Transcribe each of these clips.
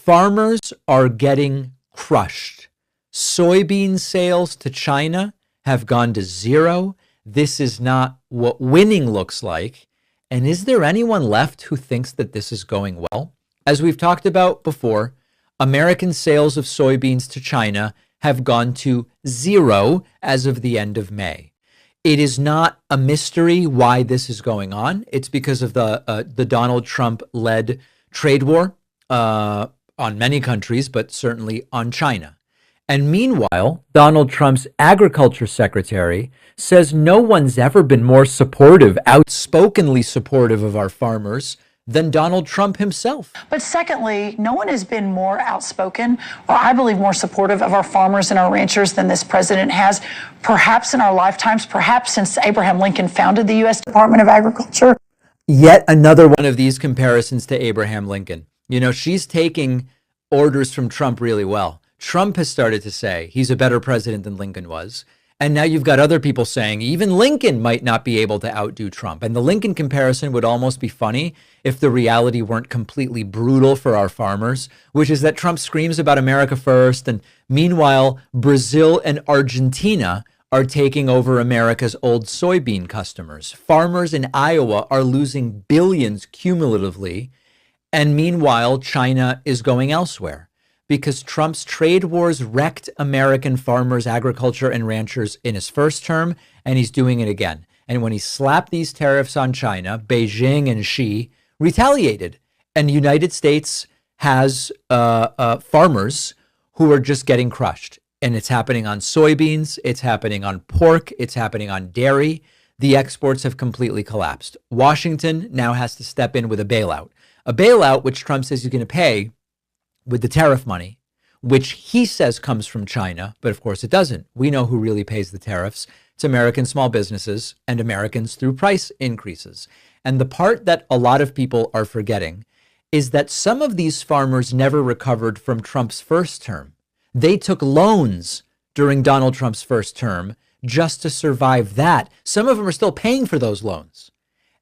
Farmers are getting crushed. Soybean sales to China have gone to zero. This is not what winning looks like. And is there anyone left who thinks that this is going well? As we've talked about before, American sales of soybeans to China have gone to zero as of the end of May. It is not a mystery why this is going on. It's because of the Donald Trump-led trade war on many countries, but certainly on China. And meanwhile, Donald Trump's agriculture secretary says no one's ever been more supportive, outspokenly supportive of our farmers than Donald Trump himself. But secondly, no one has been more outspoken, or I believe more supportive of our farmers and our ranchers than this president has, perhaps in our lifetimes, perhaps since Abraham Lincoln founded the U.S. Department of Agriculture. Yet another one of these comparisons to Abraham Lincoln. You know, she's taking orders from Trump really well. Trump has started to say he's a better president than Lincoln was. And now you've got other people saying even Lincoln might not be able to outdo Trump. And the Lincoln comparison would almost be funny if the reality weren't completely brutal for our farmers, which is that Trump screams about America first. And meanwhile, Brazil and Argentina are taking over America's old soybean customers. Farmers in Iowa are losing billions cumulatively. And meanwhile, China is going elsewhere, because Trump's trade wars wrecked American farmers, agriculture, and ranchers in his first term, and he's doing it again. And when he slapped these tariffs on China, Beijing and Xi retaliated. And the United States has farmers who are just getting crushed. And it's happening on soybeans, it's happening on pork, it's happening on dairy. The exports have completely collapsed. Washington now has to step in with a bailout which Trump says he's going to pay with the tariff money, which he says comes from China, but of course it doesn't. We know who really pays the tariffs. It's American small businesses and Americans through price increases. And the part that a lot of people are forgetting is that some of these farmers never recovered from Trump's first term. They took loans during Donald Trump's first term just to survive that. Some of them are still paying for those loans.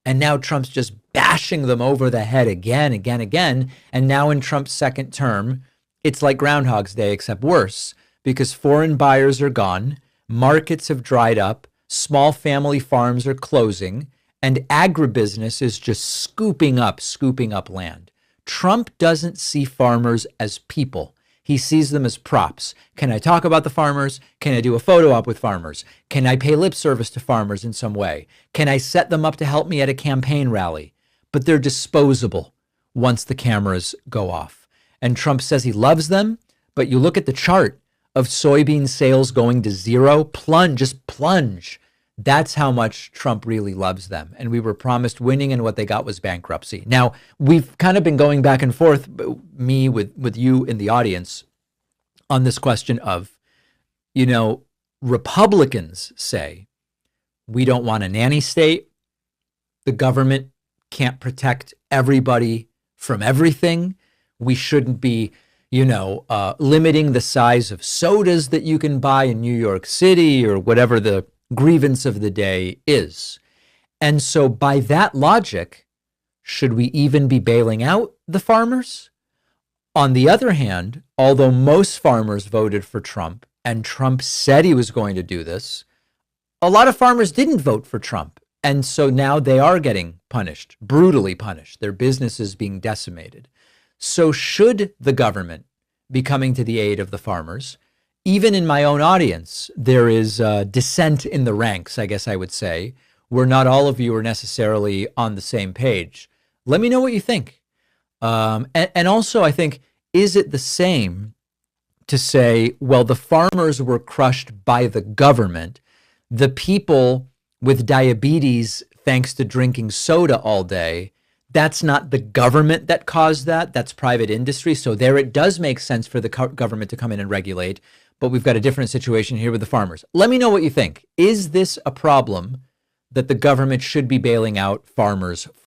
And now Trump's just bashing them over the head again. And now in Trump's second term, it's like Groundhog's Day, except worse, because foreign buyers are gone, markets have dried up, small family farms are closing, and agribusiness is just scooping up land. Trump doesn't see farmers as people. He sees them as props. Can I talk about the farmers? Can I do a photo op with farmers? Can I pay lip service to farmers in some way? Can I set them up to help me at a campaign rally? But they're disposable once the cameras go off. And Trump says he loves them, but you look at the chart of soybean sales going to zero, plunge. That's how much Trump really loves them. And we were promised winning, and what they got was bankruptcy. Now, we've kind of been going back and forth, me with you in the audience, on this question of, you know, Republicans say, we don't want a nanny state. The government can't protect everybody from everything. We shouldn't be, limiting the size of sodas that you can buy in New York City, or whatever the grievance of the day is. And so by that logic, should we even be bailing out the farmers? On the other hand, although most farmers voted for Trump, and Trump said he was going to do this, a lot of farmers didn't vote for Trump. And so now they are getting punished, brutally punished. Their businesses being decimated. So should the government be coming to the aid of the farmers? Even in my own audience, there is dissent in the ranks, I guess I would say, where not all of you are necessarily on the same page. Let me know what you think. And also, I think, is it the same to say, well, the farmers were crushed by the government, the people with diabetes, thanks to drinking soda all day, that's not the government that caused that, that's private industry. So there it does make sense for the government to come in and regulate. But we've got a different situation here with the farmers. Let me know what you think. Is this a problem that the government should be bailing out farmers